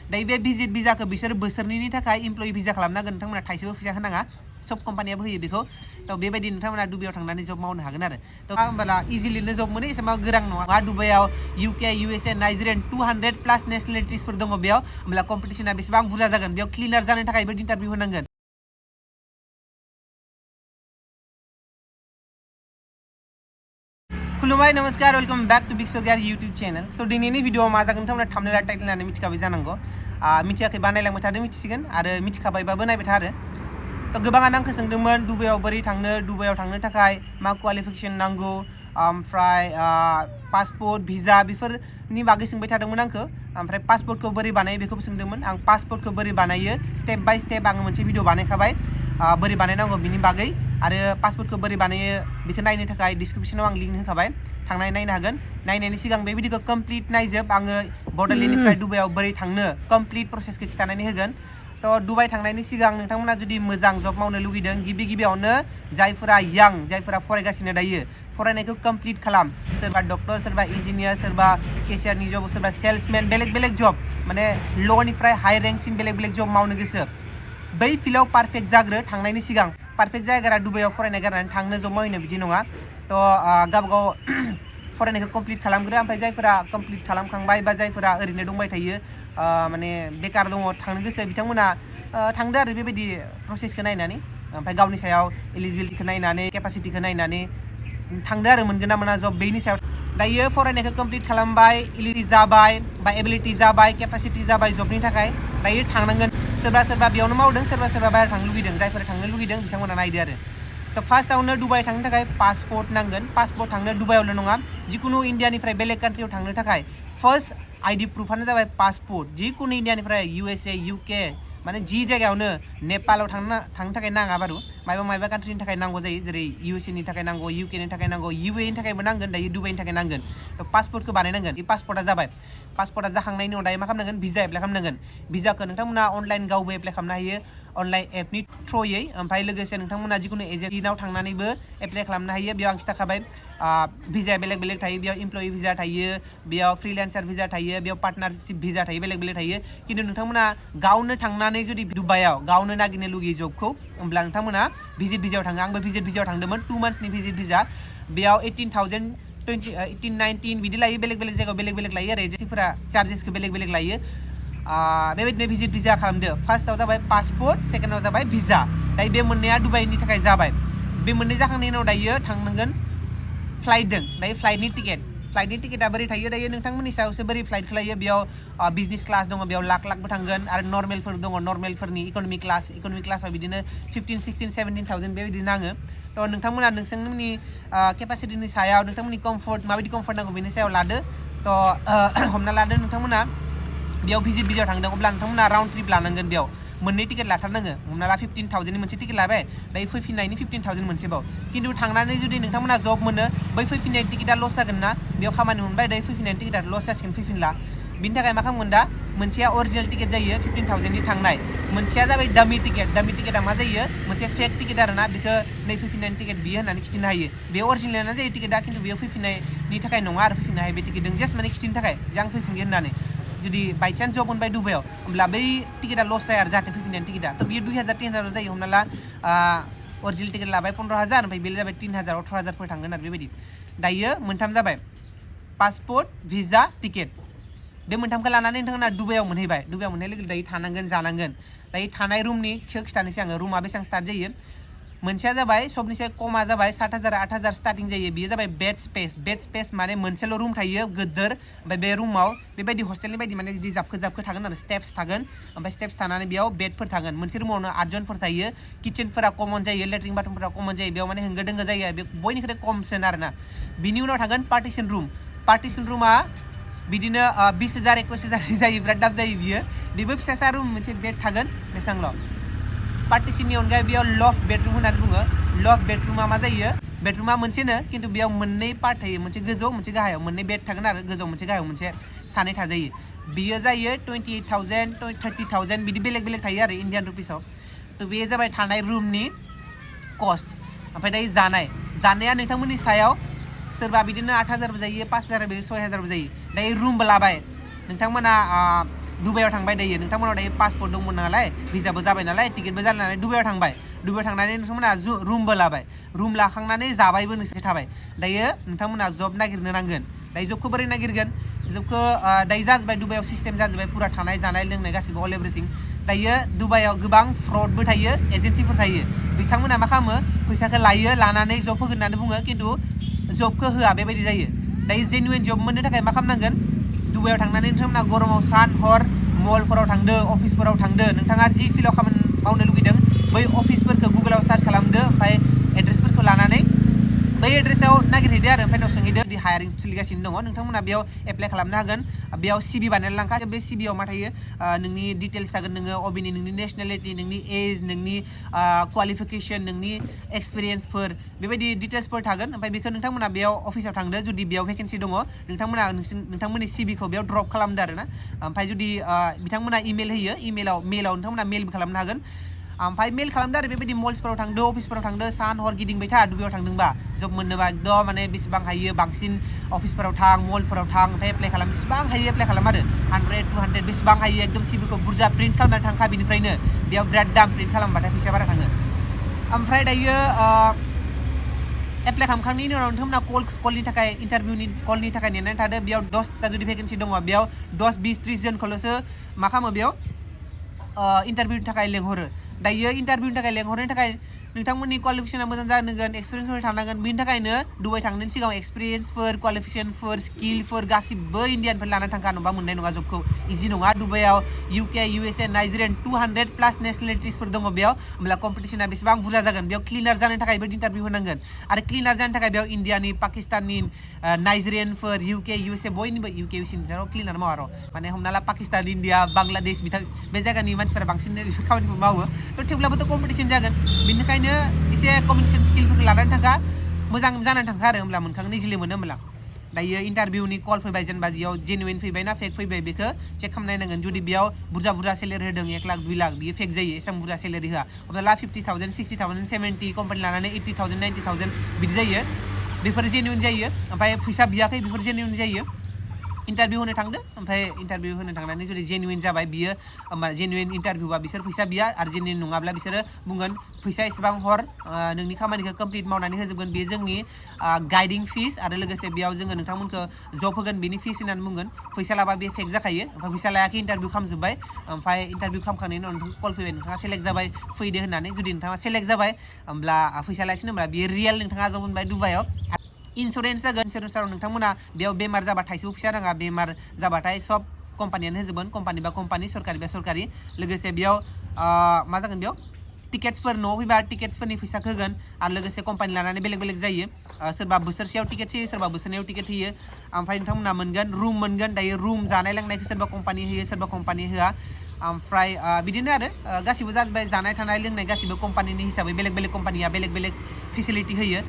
दायो बे भिजिट भिजाखौ बिसोर बोसोरनैनि थाखाय इमप्लयि भिजा खालामनांगोन नोंथांमोना थाइसेबो फैसा होनाङा सब कम्पानियाबो होयो बेखौ थ' बेबायदि नोंथांमोना दुबाइयाव थांनानै जब मावनो हागोन आरो थ' होमब्ला इजिलिनो जब मोनो एसेबां गोरां नङा दुबाइयाव UK USA नाइजेरियान 200+ नेसनेलिटिसफोर दङ बेयाव होमब्ला कम्पिटिसना बेसेबां बुरजा जागोन बेयाव क्लिनार जानो थाखायबो इन्टारभिउ होनांगोन खुलुमबाय नमस्कार वेलकम बैक टू बिग सोगियार यूट्यूब चैनल सो दिनैनि भिडिअ'आव मा जागोन नोंथांमोना थाम्बनेल टाइटेल होननानै मिथिखाबाय जानांगौ मिथियाखै बानायलांबाय थादों मिथिसिगोन आरो मिथिखाबायबाबो नायबाय था आरो थ' गोबाङानो आंखौ सोंदोंमोन दुबाइयाव बोरै थांनो दुबाइयाव थांनो थाखाय मा क्वालिफिकेसन नांगौ ओमफ्राय पासपोर्ट भिजा बेफोरनि बागै सोंबाय थादोंमोन आंखौ ओमफ्राय पासपोर्टखौ बोरै बानायो बेखौबो सोंदोंमोन आं पासपोर्टखौ बोरै बानायो स्टेप बाय स्टेप आङो मोनसे भिडिअ बानायखाबाय बोरै बानायनांगौ बिनि बागै आरो पासपोर्टखौ बोरै बानायो बेखौ नायनो थाखाय डिसक्रिपसनाव आं लिंक होखाबाय थांनानै नायनो हागोन नायनायनि सिगां बे भिडिअखौ कमप्लिट नायजोब आङो बड'लेण्डनिफ्राय दुबाइयाव बोरै थांनो कमप्लिट प्रसेसखौ खिन्थानानै होगोन थ' दुबाइ थांनायनि सिगां नोंथांमोना जुदि मोजां जब मावनो लुगैदों गिबियावनो जायफोरा यां जायफोरा फरायगासिनो दायो फरायनायखौ कमप्लिट खालाम सोरबा डक्टर सोरबा इन्जिनियार सोरबा केशियारनि जब सोरबा सेल्समेन बेलेग जब माने ल'निफ्राय हाई रेंकसिम बेलेग जब मावनो गोसो बै फिल्डआव पारफेक्ट जाग्रो थांनायनि सिगां पारफेक्ट जायगारा दुबाइयाव फरायनाय गारनानै थांनो जब मावनो बिदि नङा थ' गावबागाव फरायनायखौ कमप्लिट खालामग्रो ओमफ्राय जायफोरा कमप्लिट खालामखांबाय बा जायफोरा ओरैनो दंबाय थायो माने बेकार दङ थांनो गोसो बिथांमोना थांदो आरो बेबायदि प्रसेसखौ नायनानै ओमफ्राय गावनि सायाव एलिजिबिलिटिखौ नायनानै केपासिटिखौ नायनानै थांदो आरो मोनगोन ना मोना जब बेनि सायाव दायो फरायनायखौ कमप्लिट खालामबाय एलिजिबिलिटि जाबाय बा एबिलिटि जाबाय केपासिटि जाबाय जबनि थाखाय दायो थांनांगोन सोरबा बेयावनो मावदों सोरबा बाहेर थांनो लुगैदों जायफोरा थांनो लुगैदों बिथांमोना नायदो आरो थ' फार्स्टआवनो दुबाइ थांनो थाखाय पासपोर्ट नांगोन पासपोर्ट थांनो दुबाइयावल' नङा जिकुनु इण्डियानिफ्राय बेलेग कान्ट्रियाव थांनो थाखाय फार्स्ट आइडि प्रुफानो जाबाय पासपोर्ट जिकुनु इण्डियानिफ्राय USA UK माने जि जायगायावनो नेपालाव थांनो थाखाय नाङा बारु मायबा कान्ट्रिनि थाखाय नांगौ जायो जेरै USA नि थाखाय नांगौ UK नि थाखाय नांगौ UAE नि थाखायबो नांगोन दायो दुबाइनि थाखाय नांगोन थ' पासपोर्टखौ बानायनांगोन बे पासपोर्टआ जाबाय पासपोर्टआ जाखांनायनि उनाव दायो मा खालामनांगोन भिजा एप्लाइ खालामनांगोन भिजाखौ नोंथांमोना अनलाइन गावबो एप्लाइ खालामनो हायो अनलाइन एपनि थ्रुयै ओमफ्राय लोगोसे नोंथांमोना जिकुनु एजेन्सिनाव थांनानैबो एप्लाइ खालामनो हायो बेयाव आं खिथाखाबाय भिजाया बेलेग थायो बेयाव इमप्लयि भिजा थायो बेयाव फ्रिलेन्सार भिजा थायो बेयाव पार्टनारशिप भिजा थायो बेलेग थायो खिन्थु नोंथांमोना गावनो थांनानै जुदि दुबाइयाव गावनो नागिरनो लुगैयो जबखौ होमब्ला नोंथांमोना भिजिट भिजायाव थाङो आंबो भिजिट भिजायाव थांदोंमोन 2 मान्थनि भिजिट भिजा बेयाव 18,000 18 19 बिदि लायो बेलेग जायगायाव बेलेग लायो आरो एजेन्सिफोरा चार्जेसखौ बेलेग लायो बेबायदिनो भिजिट भिजा खालामदो फार्स्टआव जाबाय पासपोर्ट सेकेन्डआव जाबाय भिजा दायो बे मोननैया दुबाइनि थाखाय जाबाय बे मोननै जाखांनायनि उनाव दायो थांनांगोन फ्लाइटजों दायो फ्लाइटनि टिकेटआ बोरै थायो दायो नोंथांमोननि सायावसो बोरै फ्लाइट खालायो बेयाव बिजनेस क्लास दङ बेयाव लाखबो थांगोन आरो नर्मेलफोर दङ नर्मेलफोरनि इक'नमिक क्लासाव बिदिनो 15 16 17,000 बेबायदि नाङो थ' नोंथांमोना नोंथांमोननि केपासिटिनि सायाव नोंथांमोननि कम्फर्ट माबायदि कम्फर्ट नांगौ बेनि सायाव लादो थ' हमना लादो नोंथांमोना बेयाव भिजिट भिजायाव थांदों अब्ला नोंथांमोना राउन्ड ट्रिप लानांगोन बेयाव मोननै टिकेट लाथारनाङो हमना ला 15,000नि मोनसे टिकेट लाबाय दायो फैफिननायनि 15,000 मोनसेबाव खिन्थु थांनानै जुदि नोंथांमोना जब मोनो बै फैफिननायनि टिकेटआ लस जागोन ना बेयाव खामानि मोनबाय दायो फैफिननायनि टिकेटआ लस जासिगोन फैफिनला बिनि थाखाय मा खालामगोन दा मोनसेया अरिजिनेल टिकेट जायो 15,000नि थांनाय मोनसेया जाबाय डामि टिकेटआ मा जायो मोनसे फेक टिकेट आरोना बेखौ नै फैफिननायनि टिकेट बियो होननानै खिन्थिनो हायो बे अरिजिनेलानो जायो टिकेटआ खिन्थु बेयो फैफिननायनि थाखाय नङा आरो फैफिननो हायो बे टिकेटजों जास्ट माने खिन्थिनो थाखाय जे आं फैफिनगोन होननानै जुदि बाइचान्स जब मोनबाय दुबाइयाव होमब्ला बै टिकेटआ लस जाया आरो जाहाथे फैफिननायनि टिकेटआ थ' बियो 2,000 3,000 जायो हमना ला अरिजिनेल टिकेट लाबाय 15,000 ओमफ्राय बेयो जाबाय 3,000 18,000 थांगोन आरो बेबायदि दायो मोनथाम जाबाय पासपोर्ट भिजा टिकेट बे मोनथामखौ लानानै नोंथांमोना दुबाइयाव मोनहैबाय दुबाइयाव मोनहैनाय लोगो दायो थानांगोन जानांगोन दायो थानाय रुमनि खिथानोसै आङो रुमा बेसेबां स्टार्ट जायो मोनसेया जाबाय सबनिसाय खमा जाबाय 7,000 8,000 स्टार्टिं जायो बेयो जाबाय बेड स्पेस माने मोनसेल' रुम थायो गोदोर ओमफ्राय बे रुमाव बेबायदि हस्टेलनि बायदि माने बिदि जाबखो थागोन आरो स्टेप्स थागोन ओमफ्राय स्टेप्स थानानै बेयाव बेडफोर थागोन मोनसे रुमावनो 8 जनफोर थायो किचेनफोरा कमन जायो लेट्रिन बाथरुमफोरा कमन जायो बेयाव माने होंगो दोंगो जायो बे बयनिख्रुइ खमसिन आरोना बिनि उनाव थागोन पार्टिशन रुमा बिदिनो 20,000 21,000 जायो बिराद दाम जायो बियो बेबो फिसा रुम मोनसे बेड थागोन बेसेबांल' पार्टिशननि अनगायै बेयाव लफ्ट बेडरुम होननानै बुङो लफ्ट बेडरुमा मा जायो बेडरुमा मोनसेनो खिन्थु बेयाव मोननै पार्ट थायो मोनसे गोजौ मोनसे गाहायाव मोननै बेड थागोन आरो गोजौ मोनसे गाहायाव मोनसे सानै थाजायो बियो जायो 28,000 30,000 बिदि बेलेग थायो आरो इण्डियान रुपिसाव थ' बेयो जाबाय थानाय रुमनि कस्ट ओमफ्राय दायो जानाया नोंथांमोननि सायाव सोरबा बिदिनो 8,000 जायो 5,000 जायो 6,000 जायो दायो रुमबो लाबाय नोंथांमोना दुबाइयाव थांबाय दायो नोंथांमोनाव दायो पासपर्ट दंमोन नालाय भिजाबो जाबाय नालाय टिकेटबो जाबाय नालाय दुबाइयाव थांबाय दुबाइयाव थांनानै नोंथांमोना रुमबो लाबाय रुम लाखांनानै जाबायबो नोंसोर थाबाय दायो नोंथांमोना जब नागिरनो नांगोन दायो जबखौ बोरै नागिरगोन जबखौ दायो जाजोब्बाय दुबाइयाव सिस्टेम जाजोब्बाय पुरा थानाय जानाय लोंनाय गासिबो अल एभ्रिथिं दायो दुबाइयाव गोबां फ्रडबो थायो एजेन्सिफोर थायो बिथांमोना मा खालामो फैसाखौ लायो लानानै जब होगोन होननानै बुङो खिन्थु जबखौ होआ बेबायदि जायो दायो जेनुइन जब मोननो थाखाय मा खालामनांगोन दुबाइयाव थांनानै नोंथांमोना गरमाव सान हर मलफोराव थांदो अफिसफोराव थांदो नोंथाङा जि फिल्डआव खामानि मावनो लुगैदों बै अफिसफोरखौ गुगोलाव सार्च खालामदो ओमफ्राय एड्रेसफोरखौ लानानै बै एड्रेसाव नागिरहैदो आरो ओमफ्राय उनाव सोंहैदो दि हायारिं सोलिगासिनो दङ नोंथांमोना बेयाव एप्लाइ खालामनो हागोन बेयाव सिभि बानायना लांखा बे सिभिआव मा थायो नोंनि डिटेल्स थागोन नोङो अबेनि नोंनि नेसनेलिटि नोंनि एज नोंनि क्वालिफिकेसन नोंनि एक्सपिरियेन्सफोर बेबायदि डिटेल्सफोर थागोन ओमफ्राय बेखौ नोंथांमोना बेयाव अफिसाव थांदो जुदि बेयाव भेकेन्सि दङ नोंथांमोना नोंथांमोननि सिभिखौ बेयाव ड्रप खालामदो आरो ना ओमफ्राय जुदि बिथांमोना इमेल होयो मेलाव नोंथांमोना मेलबो खालामनो हागोन ओमफ्राय मेल खालामदो आरो बेबायदि मल्सफोराव थांदो अफिसफोराव थांदो सान हर गिदिंबाय था दुबाइयाव थांदोंबा जब मोननोबा एकदम माने बेसेबां हायो बांसिन अफिसफोराव थां मलफोराव थां ओमफ्राय एप्लाइ खालाम बेसेबां हायो एप्लाइ खालाम आरो 100 200 बेसेबां हायो एकदम सिभिखौ बुरजा प्रिन्ट खालामनानै थांखा बिनिफ्रायनो बेयाव बिराद दाम प्रिन्ट खालामबाथाय फैसा बारा थाङो ओमफ्राय दायो एप्लाइ खालामखांनायनि उनाव नोंथांमोना कलनि थाखाय इन्टारभिउनि कलनि थाखाय नेनानै थादो बेयाव 10ता जुदि भेकेन्सि दङ बेयाव 10 20 30 जनखौल'सो मा खालामो बेयाव इन्टारभिउनि थाखाय लेंहरो दायो इन्टारभिउनि थाखाय लेंहरनो थाखाय नोंथांमोननि क्वालिफिकेसना मोजां जानांगोन एक्सपिरियेन्सफोर थानांगोन बिनि थाखायनो दुबाइ थांनायनि सिगां एक्सपिरियेन्सफोर क्वालिफिकेसनफोर स्किलफोर गासिबो इन्डियानफोर लानानै थांखा नङाबा मोननाय नङा जबखौ इजि नङा दुबाइयाव UK USA नाइजेरियान 200+ नेसनेलिटिसफोर दङ बेयाव होमब्ला कम्पिटिसना बेसेबां बुरजा जागोन बेयाव क्लिनार जानो थाखायबो इन्टारभिउ होनांगोन आरो क्लिनार जानो थाखाय बेयाव इन्डियानि पाकिस्ताननि नाइजेरियानफोर UK USA बयनिबो UK USA क्लिनार मावा र' माने हमना ला पाकिस्तान इन्डिया बांलादेश बे जायगानि मानसिफोरा बांसिन बेफोर खामानिखौ मावो थेवब्लाबोथ' कम्पिटिसन जागोन बेनिखायनो एसे कम्युनिकेसन स्किलफोरखौ लानानै थांखा मोजां जानानै थांखा आरो होमब्ला मोनखांनो इजिलि मोनो होमब्ला दायो इन्टारभिउनि कल फैबाय जेनेबा बेयाव जेनुइन फैबाय ना फेक फैबाय बेखौ चेक खालामनाय नांगोन जुदि बेयाव बुरजा सेलेरि होदों 1 लाख 2 लाख बियो फेक जायो एसेबां बुरजा सेलेरि होआ अब्ला 50,000 60,000 70 कम्पानि लानानै 80,000 90,000 बिदि जायो बेफोर जेनुइन जायो ओमफ्राय फैसा बियाखै बेफोर जेनुइन जायो इन्टारभिउ होनो थांदो ओमफ्राय इन्टारभिउ होनो थांनानै जुदि जेनुइन जाबाय बियो होमबा जेनुइन इन्टारभिउआ बिसोर फैसा बिया आरो जेनुइन नङाब्ला बिसोरो बुंगोन फैसा एसेबां हर नोंनि खामानिखौ कमप्लिट मावनानै होजोबगोन बेयो जोंनि गाइडिं फिस आरो लोगोसे बेयाव जोङो नोंथांमोनखौ जब होगोन बेनि फिस होननानै बुंगोन फैसा लाबा बे फेक जाखायो ओमफ्राय फैसा लायाखै इन्टारभिउ खालामजोब्बाय ओमफ्राय इन्टारभिउ खालामखांनायनि उनाव नोंथांखौ कल फैबाय नोंथाङा सेलेक्ट जाबाय फैदो होननानै जुदि नोंथाङा सेलेक्ट जाबाय होमब्ला फैसा लायासिनो होमब्ला बेयो रियेल नोंथाङा जब मोनबाय दुबाइयाव इन्सुरेन्स जागोन इन्सुरेन्सआव नोंथांमोना बेयाव बेमार जाबाथायसो फैसा नाङा बेमार जाबाथाय सब कम्पानियानो होजोबगोन कम्पानि बा कम्पानि सरकारि बा सरकारि लोगोसे बेयाव मा जागोन बेयाव टिकेट्सफोर न'आव फैबा टिकेट्सफोरनि फैसाखौ होगोन आरो लोगोसे कम्पानि लानानै बेलेग जायो सोरबा बोसोरसेयाव टिकेट होयो सोरबा बोसोरनैयाव टिकेट होयो ओमफ्राय नोंथांमोना मोनगोन रुम मोनगोन दायो रुम जानाय लोंनायखौ सोरबा कम्पानि होयो सोरबा कम्पानि होआ ओमफ्राय बिदिनो आरो गासिबो जाजोब्बाय जानाय थानाय लोंनाय गासिबो कम्पानिनि हिसाबै बेलेग कम्पानिया बेलेग फेसिलिटि होयो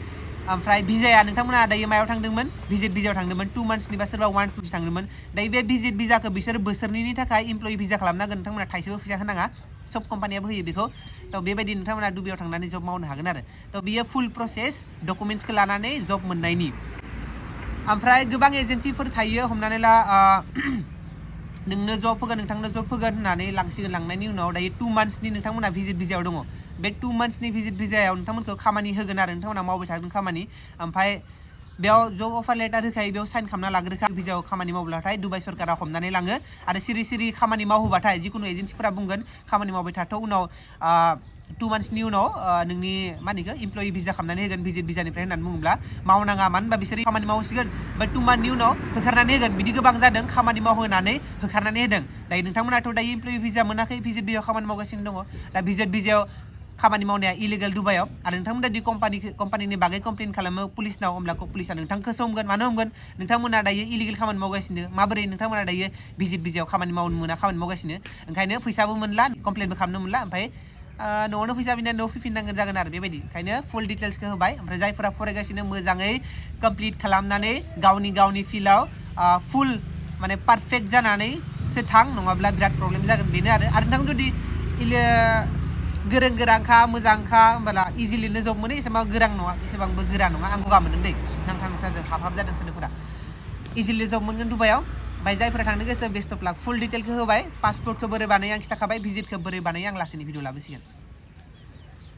ओमफ्राय भिजाया नोंथांमोना दायो मायाव थांदोंमोन भिजिट भिजायाव थांदोंमोन 2 monthsनि बा सोरबा 1 month थांदोंमोन दायो बे भिजिट भिजाखौ बिसोर बोसोरनैनि थाखाय इमप्लयि भिजा खालामनांगोन नोंथांमोना थाइसेबो फैसा होनाङा सब कम्पानियाबो होयो बेखौ थ' बेबायदि नोंथांमोना दुबाइयाव थांनानै जब मावनो हागोन आरो थ' बियो फुल प्रसेस डकुमेन्ट्सखौ लानानै जब मोननायनि ओमफ्राय गोबां एजेन्सिफोर थायो हमनानै ला नोंनो जब होगोन नोंथांनो जब होगोन होननानै लांसिगोन लांनायनि उनाव दायो 2 monthsनि नोंथांमोना भिजिट भिजायाव दङ बे 2 monthsनि भिजिट भिजायाव नोंथांमोनखौ खामानि होगोन आरो नोंथांमोना मावबाय थागोन खामानि ओमफ्राय बेयाव जब अफार लेटार होखायो बेयाव साइन खालामना लाग्रोखा भिजायाव खामानि मावब्लाथाय दुबाइ सरकारा हमनानै लाङो आरो सिरि खामानि मावहोबाथाय जिखुनु एजेन्सिफोरा बुंगोन खामानि मावबाय थाथ' उनाव 2 monthsनि उनाव नोंनि मा होनो इमप्लयि भिजा खालामनानै होगोन भिजिट भिजानिफ्राय होननानै बुङोब्ला मावनाङा मानो होनबा बिसोर खामानि मावसिगोन ओमफ्राय 2 monthनि उनाव होखारनानै होगोन बिदि गोबां जादों खामानि मावहोनानै होखारनानै होदों दायो नोंथांमोनाथ' दायो इमप्लयि भिजा मोनाखै भिजिट भिजायाव खामानि मावगासिनो दङ दा भिजिट भिजायाव खामानि मावनाया इलिगेल दुबाइयाव आरो नोंथांमोना जुदि कम्पानिनि बागै कमप्लेन खालामो पुलिसनाव होमब्ला पुलिसा नोंथांखौसो हमगोन मानो हमगोन नोंथांमोना दायो इलिगेल खामानि मावगासिनो माबोरै नोंथांमोना दायो भिजिट भिजायाव खामानि मावनो मोना खामानि मावगासिनो ओंखायनो फैसाबो मोनला कमप्लेनबो खालामनो मोनला ओमफ्राय न'आवनो फैसा बिना न'आव फैफिननांगोन जागोन आरो बेबायदि ओंखायनो फुल डिटेल्सखौ होबाय ओमफ्राय जायफोरा फरायगासिनो मोजाङै कमप्लिट खालामनानै गावनि फिल्डआव फुल माने पारफेक्ट जानानैसो थां नङाब्ला बिराद प्रब्लेम जागोन बेनो आरो नोंथां जुदि गोरों गोरांखा मोजांखा होमब्ला इजिलिनो जब मोनो एसेबां गोरां नङा एसेबांबो गोरा नङा आं गगा मोनदों दै नांथा जों हाबहाब जादों सोलोफोरा इजिलि जब मोनगोन दुबाइयाव ओमफ्राय जायफोरा थांनो गोसो बेस्ट अफ लाक फुल डिटेलखौ होबाय पासपोर्टखौ बोरै बानायो आं खिथाखाबाय भिजिटखौ बोरै बानायो आं लासैनो भिडिअ लाबोसिगोन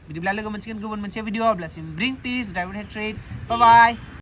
बिदिब्ला लोगो मोनसिगोन गुबुन मोनसे भिडिअ अब्लासिम ब्रिं पिस डाइवर्ट हेट्रेड बाय बाय